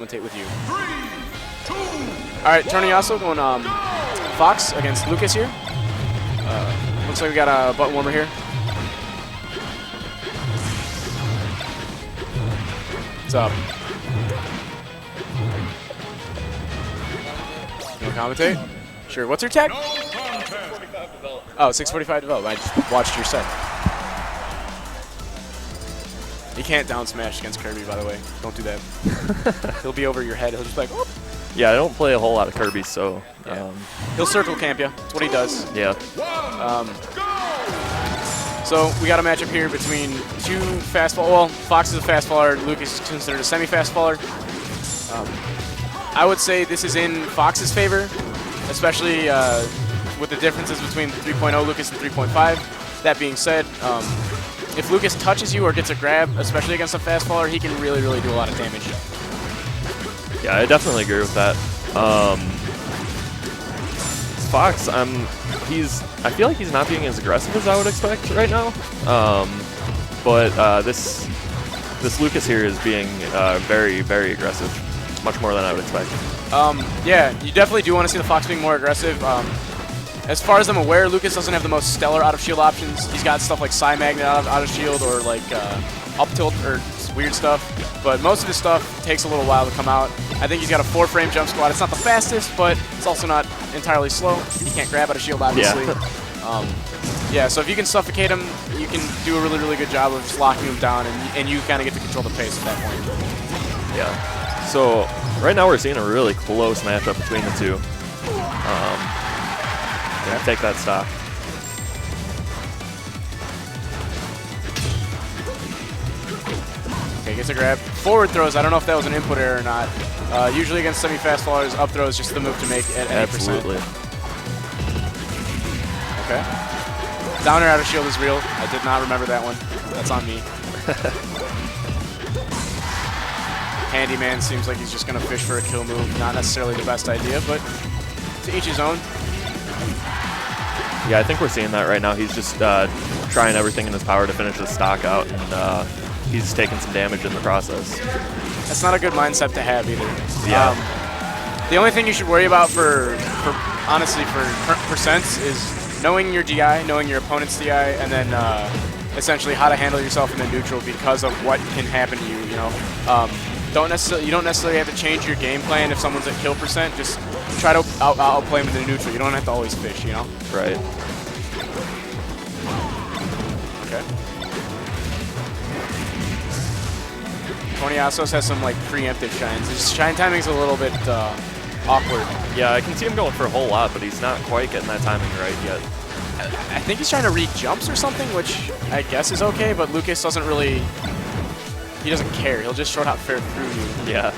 Commentate with you. All right, Tornillasos going Fox against Lucas here. Looks like we got a butt warmer here. What's up? You want to commentate? Sure. What's your tag? Oh, 645 develop. I just watched your set. You can't down smash against Kirby, by the way. Don't do that. He'll be over your head. He'll just be like, oh. Yeah, I don't play a whole lot of Kirby, so. Yeah. He'll circle camp you. That's what he does. Yeah. So we got a matchup here between two fast fall. Well, Fox is a fast faller. Lucas is considered a semi-fast faller. I would say this is in Fox's favor, especially with the differences between 3.0 Lucas and 3.5. That being said, if Lucas touches you or gets a grab, especially against a fast faller, he can really, really do a lot of damage. Yeah, I definitely agree with that. Fox, I feel like he's not being as aggressive as I would expect right now. But this Lucas here is being very, very aggressive, much more than I would expect. Yeah, you definitely do want to see the Fox being more aggressive. As far as I'm aware, Lucas doesn't have the most stellar out-of-shield options. He's got stuff like Psy Magnet out of shield or like up tilt or weird stuff. But most of his stuff takes a little while to come out. I think he's got a 4-frame jump squat. It's not the fastest, but it's also not entirely slow. He can't grab out of shield, obviously. Yeah. Yeah, so if you can suffocate him, you can do a really, really good job of just locking him down, and you kind of get to control the pace at that point. Yeah. So right now we're seeing a really close matchup between the two. Yeah, take that stock. Okay, gets a grab. Forward throws, I don't know if that was an input error or not. Usually against semi-fast fallers, up throw is just the move to make at 80%. Absolutely. Okay. Downer out of shield is real. I did not remember that one. That's on me. HandMan seems like he's just going to fish for a kill move. Not necessarily the best idea, but to each his own. Yeah, I think we're seeing that right now. He's just trying everything in his power to finish the stock out, and he's taking some damage in the process. That's not a good mindset to have either. Yeah. The only thing you should worry about for honestly, for percents is knowing your DI, knowing your opponent's DI, and then essentially how to handle yourself in the neutral because of what can happen to you. You know, you don't necessarily have to change your game plan if someone's at kill percent. Just try to outplay them in the neutral. You don't have to always fish. You know. Right. Okay. Tornillasos has some like preemptive shines. His shine timing's a little bit awkward. Yeah, I can see him going for a whole lot, but he's not quite getting that timing right yet. I think he's trying to read jumps or something, which I guess is okay, but Lucas doesn't really, he doesn't care. He'll just short hop fair through you. Yeah.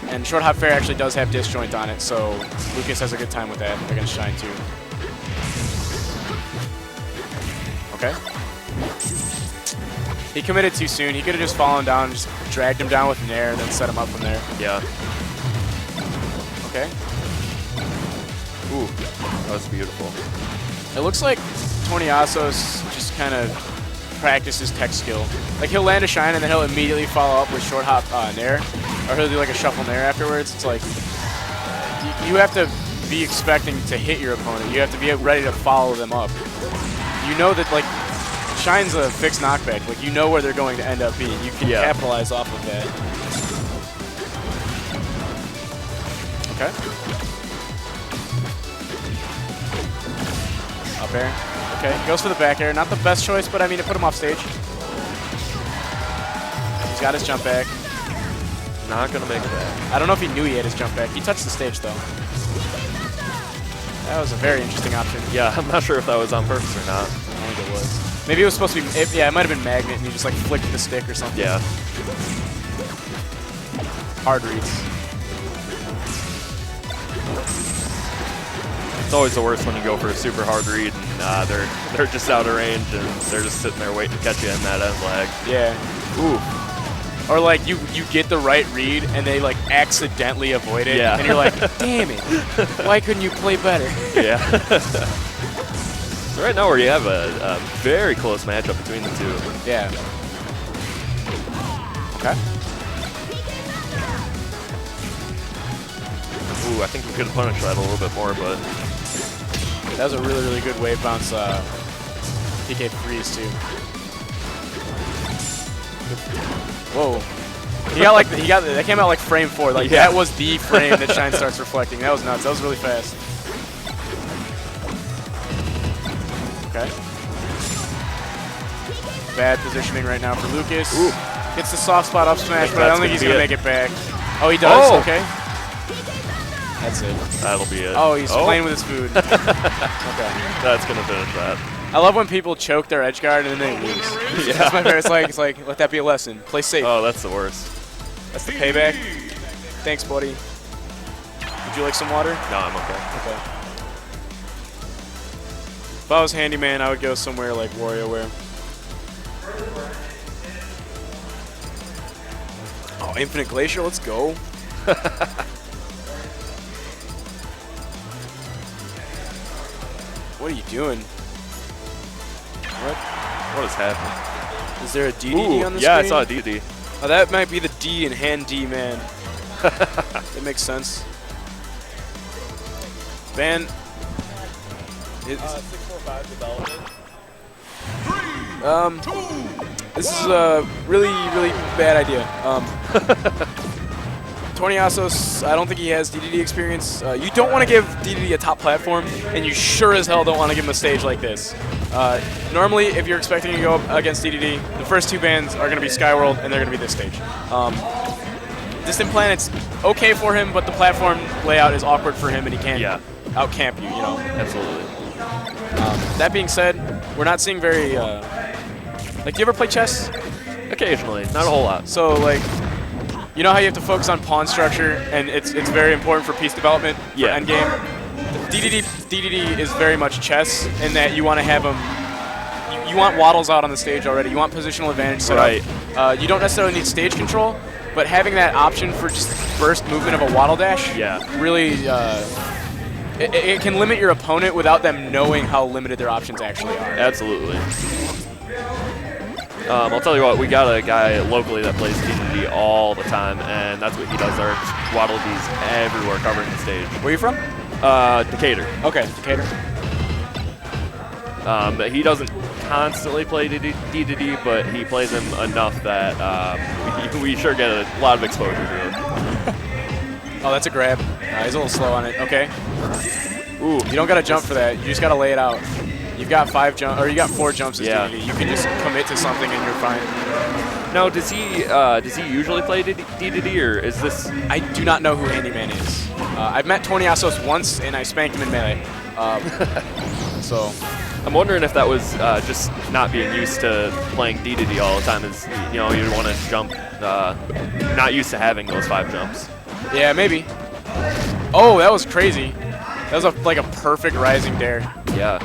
And short hop fair actually does have disjoint on it, so Lucas has a good time with that against shine too. Okay. He committed too soon. He could have just fallen down, just dragged him down with an air, and then set him up from there. Yeah. Okay. Ooh, that was beautiful. It looks like Tornillasos just kind of practices tech skill. Like he'll land a shine and then he'll immediately follow up with short hop nair, or he'll do like a shuffle nair afterwards. It's like you have to be expecting to hit your opponent. You have to be ready to follow them up. You know that like shine's a fixed knockback. Like you know where they're going to end up being. You can capitalize off of that. Okay. Up air. Okay, goes for the back air. Not the best choice, but I mean, it put him off stage. He's got his jump back. Not gonna make that. I don't know if he knew he had his jump back. He touched the stage, though. That was a very interesting option. Yeah, I'm not sure if that was on purpose or not. I think it was. Maybe it was supposed to be, yeah, it might have been magnet, and he just like flicked the stick or something. Yeah. Hard reads. It's always the worst when you go for a super hard read and they're just out of range and they're just sitting there waiting to catch you in that end lag. Yeah. Ooh. Or like you get the right read and they like accidentally avoid it. Yeah. And you're like, damn it. Why couldn't you play better? Yeah. So right now we have a very close matchup between the two. Yeah. Okay. Ooh, I think we could have punished that a little bit more, but... That was a really, really good wave bounce PK freeze, too. Whoa. That came out like frame 4. Like, that was the frame that Shine starts reflecting. That was nuts. That was really fast. Okay. Bad positioning right now for Lucas. Ooh. Gets the soft spot up smash, but I don't think he's going to make it back. Oh, he does? Oh. Okay. That's it. That'll be it. Oh, he's playing with his food. Okay. That's going to finish that. I love when people choke their edge guard and then they lose. Yeah. That's my favorite. It's like, let that be a lesson. Play safe. Oh, that's the worst. That's the payback. Thanks, buddy. Would you like some water? No, I'm okay. Okay. If I was HandMan, I would go somewhere like WarioWare. Oh, Infinite Glacier, let's go. What are you doing? What is happening? Is there a DDD on the screen? Yeah, I saw a DDD. Oh, that might be the D in HandMan. That makes sense. Van. 645 development. This is a really, really bad idea. Tornillasos, I don't think he has DDD experience. You don't want to give DDD a top platform, and you sure as hell don't want to give him a stage like this. Normally, if you're expecting to go up against DDD, the first 2 bands are going to be Skyworld, and they're going to be this stage. Distant Planet's okay for him, but the platform layout is awkward for him, and he can't out-camp you, you know. Absolutely. That being said, we're not seeing very... like, do you ever play chess? Occasionally, not a whole lot. So, like, you know how you have to focus on pawn structure, and it's very important for piece development for endgame? DDD is very much chess in that you want to have him... You want waddles out on the stage already. You want positional advantage set up. You don't necessarily need stage control, but having that option for just burst movement of a waddle dash really... It can limit your opponent without them knowing how limited their options actually are. Absolutely. I'll tell you what, we got a guy locally that plays DDD all the time, and that's what he does there. Just waddle Ds everywhere covering the stage. Where are you from? Decatur. Okay, Decatur. But he doesn't constantly play DDD, but he plays him enough that we sure get a lot of exposure to him. Oh, that's a grab. He's a little slow on it. Okay. Ooh. You don't got to jump for that. You just got to lay it out. You've got 4 jumps as DDD. You can just commit to something and you're fine. Now, does he usually play DDD, or is this? I do not know who HandMan is. I've met Tornillasos once and I spanked him in Melee. So I'm wondering if that was just not being used to playing DDD all the time. Is you want to jump, not used to having those 5 jumps. Yeah, maybe. Oh, that was crazy. That was like a perfect rising dare. Yeah.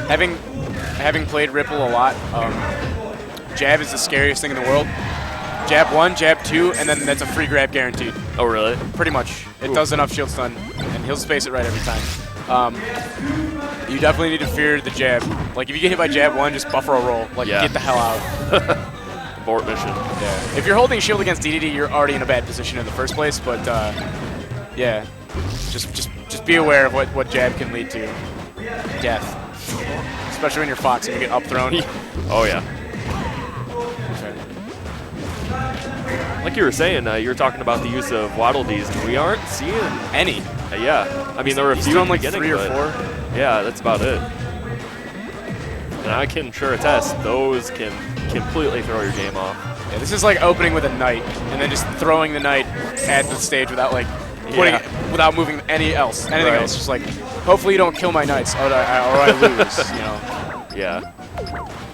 Having played Ripple a lot, jab is the scariest thing in the world. Jab 1, jab 2, and then that's a free grab guaranteed. Oh, really? Pretty much. It does enough shield stun, and he'll space it right every time. You definitely need to fear the jab. Like, if you get hit by jab 1, just buffer a roll. Like, get the hell out. Abort mission. Yeah. If you're holding shield against DDD, you're already in a bad position in the first place, but yeah. Just be aware of what jab can lead to. Death. Especially when you're Fox and you get up thrown. Oh, yeah. Okay. Like you were saying, you were talking about the use of Waddle Ds, and we aren't seeing any. Yeah. I mean, there were a few in the like beginning, 3 or 4. Yeah, that's about it. And I can sure attest, those can completely throw your game off. Yeah, this is like opening with a knight, and then just throwing the knight at the stage without like without moving anything else. Just like, hopefully you don't kill my knights, or I lose. You know. Yeah.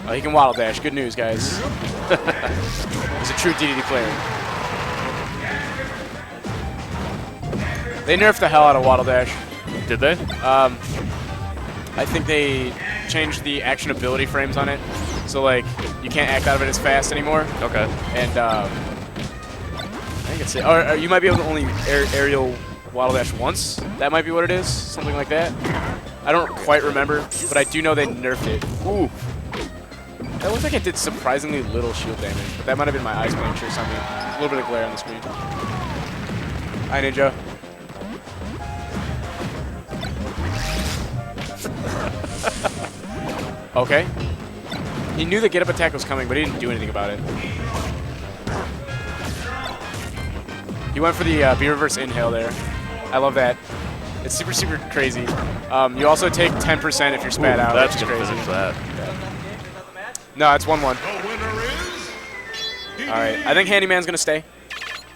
Oh, he can waddle dash. Good news, guys. He's a true DDD player. They nerfed the hell out of waddle dash. Did they? I think they changed the actionability frames on it, so like you can't act out of it as fast anymore. Okay. And I think it's it. Or you might be able to only aerial waddle dash once. That might be what it is. Something like that. I don't quite remember, but I do know they nerfed it. Ooh. That looks like it did surprisingly little shield damage, but that might have been my eyes playing tricks on me. A little bit of glare on the screen. Hi, Ninja. Okay. He knew the get-up attack was coming, but he didn't do anything about it. He went for the B-reverse inhale there. I love that. It's super, super crazy. You also take 10% if you're spat out. That's which is going to crazy. finish that. No, it's 1-1. All right. I think HandMan's going to stay.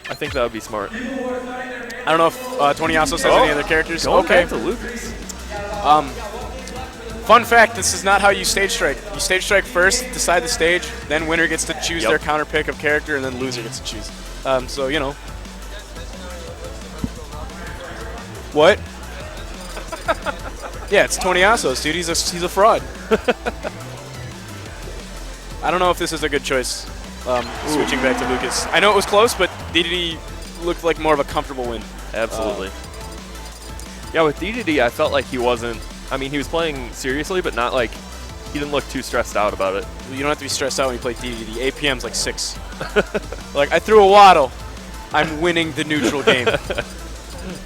I think that would be smart. I don't know if Tornillasos has any other characters. Going Okay. back to Lucas. Fun fact, this is not how you stage strike. You stage strike first, decide the stage, then winner gets to choose their counter pick of character, and then loser gets to choose. So, you know. What? Yeah, it's Tornillasos, dude. He's a fraud. I don't know if this is a good choice, switching back to Lucas. I know it was close, but DDD looked like more of a comfortable win. Absolutely. Yeah, with DDD, I felt like he wasn't. I mean, he was playing seriously, but not like he didn't look too stressed out about it. You don't have to be stressed out when you play DDD. APM's like 6. Like, I threw a waddle. I'm winning the neutral game.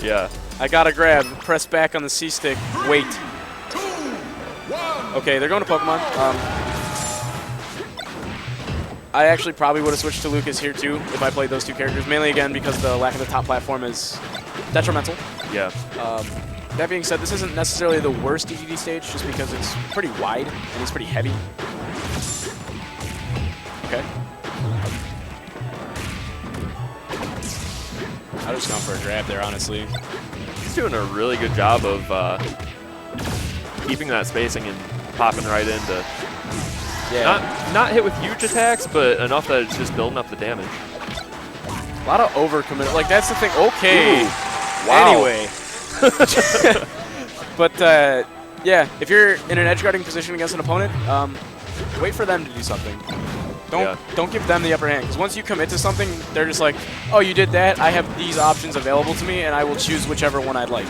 Yeah. I gotta grab, press back on the C stick, wait. Okay, they're going to Pokemon. I actually probably would have switched to Lucas here too if I played those two characters, mainly again because the lack of the top platform is detrimental. Yeah. That being said, this isn't necessarily the worst DDD stage just because it's pretty wide and it's pretty heavy. Okay. I was just going for a grab there, honestly. He's doing a really good job of keeping that spacing and popping right into. Yeah. Not hit with huge attacks, but enough that it's just building up the damage. A lot of overcommit. Like, that's the thing. Okay. Ooh. Wow. Anyway. But, yeah, if you're in an edge guarding position against an opponent, wait for them to do something. Don't give them the upper hand, because once you commit to something, they're just like, oh, you did that? I have these options available to me, and I will choose whichever one I'd like.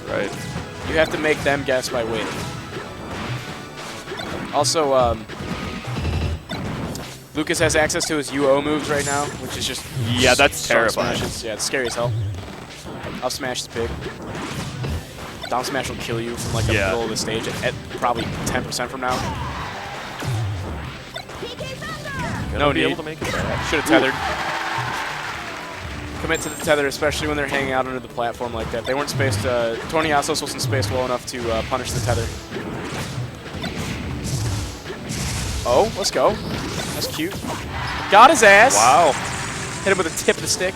Right. You have to make them guess by waiting. Also, Lucas has access to his UO moves right now, which is just that's terrifying. Smashes. Yeah, it's scary as hell. Up smash is big. Down smash will kill you from like the middle of the stage at probably 10% from now. No need. Able to make it. Should have tethered. Commit to the tether, especially when they're hanging out under the platform like that. They weren't spaced. Tornillasos wasn't spaced well enough to punish the tether. Oh, let's go. That's cute. Got his ass. Wow. Hit him with the tip of the stick.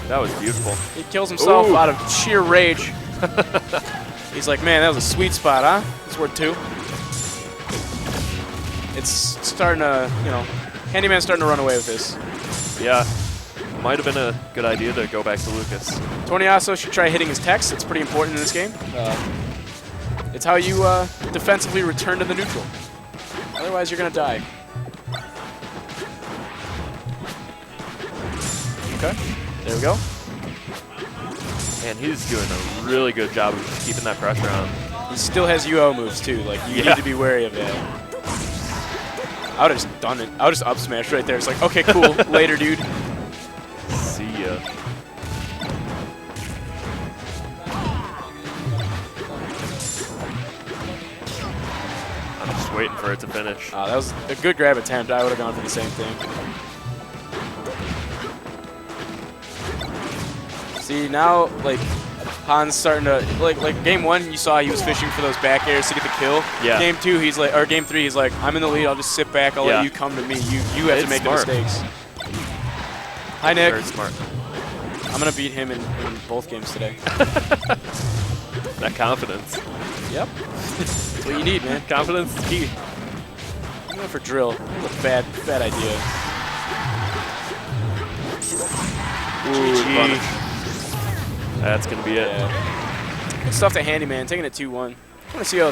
That was beautiful. He kills himself out of sheer rage. He's like, man, that was a sweet spot, huh? It's worth 2. It's starting to, you know, HandMan's starting to run away with this. Yeah. Might have been a good idea to go back to Lucas. Tornillasos should try hitting his techs. It's pretty important in this game. It's how you defensively return to the neutral. Otherwise, you're going to die. Okay. There we go. Man, he's doing a really good job of just keeping that pressure on. He still has UO moves, too. Like, you need to be wary of that. I would have just done it. I would just up smash right there. It's like, okay, cool. Later, dude. See ya. I'm just waiting for it to finish. That was a good grab attempt. I would have gone for the same thing. See, now, like, Han's starting to, like game 1, you saw he was fishing for those back airs to get the kill. Yeah. Game 2, he's like, or game 3, he's like, I'm in the lead. I'll just sit back. I'll let you come to me. You have to make the mistakes. Hi, Nick. Very smart. I'm gonna beat him in both games today. That confidence. Yep. That's what you need, man. Confidence is key. I'm going for drill. That's a bad idea. Ooh, GG. That's gonna be it. Yeah. Good stuff to HandMan, taking it 2-1. I want to see how